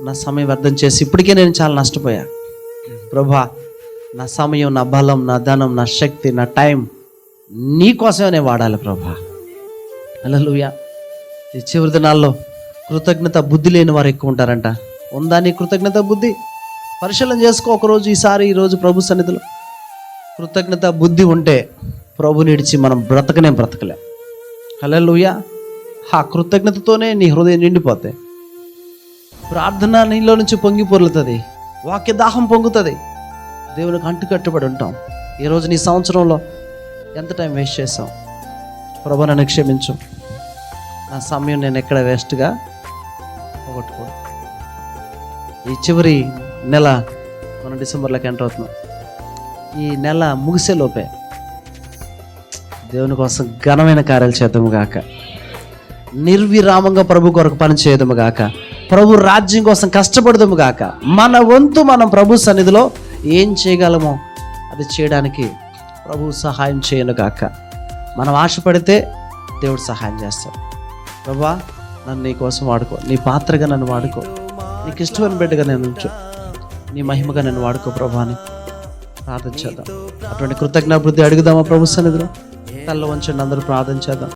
నా సమయం వ్యర్థం చేసి ఇప్పటికే నేను చాలా నష్టపోయా. ప్రభా, నా సమయం, నా బలం, నా ధనం, నా శక్తి, నా టైం నీ కోసమే నేను వాడాలి ప్రభా. హల్లెలూయా. ఈ చివరి దినాల్లో కృతజ్ఞత బుద్ధి లేని వారు ఎక్కువ ఉంటారంట. ఉందా నీ కృతజ్ఞత బుద్ధి? పరిశీలన చేసుకో ఒకరోజు, ఈరోజు ప్రభు సన్నిధిలో. కృతజ్ఞత బుద్ధి ఉంటే ప్రభుని విడిచి మనం బ్రతకలేం. హల్లెలూయా. ఆ కృతజ్ఞతతోనే నీ హృదయం నిండిపోతాయి. ప్రార్థన నీలో నుంచి పొంగి పొర్లుతుంది, వాక్య దాహం పొంగుతుంది, దేవునికి అంటుకట్టుబడి ఉంటాం. ఈరోజు నీ సంవత్సరంలో ఎంత టైం వేస్ట్ చేసాం? ప్రభు నన్ను క్షమించు, నా సమయం నేను ఎక్కడ వేస్ట్గా పోగొట్టుకో. ఈ చివరి నెల, మనం డిసెంబర్లోకి ఎంటర్ అవుతున్నాం. ఈ నెల ముగిసే లోపే దేవుని కోసం ఘనమైన కార్యాలు చేద్దాము గాక, నిర్విరామంగా ప్రభు కొరకు పని చేయదము గాక, ప్రభు రాజ్యం కోసం కష్టపడదాము గాక. మన వంతు మనం ప్రభు సన్నిధిలో ఏం చేయగలమో అది చేయడానికి ప్రభు సహాయం చేయను గాక. మనం ఆశపడితే దేవుడు సహాయం చేస్తాడు. ప్రభువా, నన్ను నీ కోసం వాడుకో, నీ పాత్రగా నన్ను వాడుకో, నీకు ఇష్టమైన బిడ్డగా నేను ఉంచు, నీ మహిమగా నన్ను వాడుకో ప్రభా అని ప్రార్థన చేద్దాం. అటువంటి కృతజ్ఞాభివృద్ధి అడుగుదామా ప్రభు సన్నిధిలో? తల్ల వంచండి, అందరూ ప్రార్థన చేద్దాం.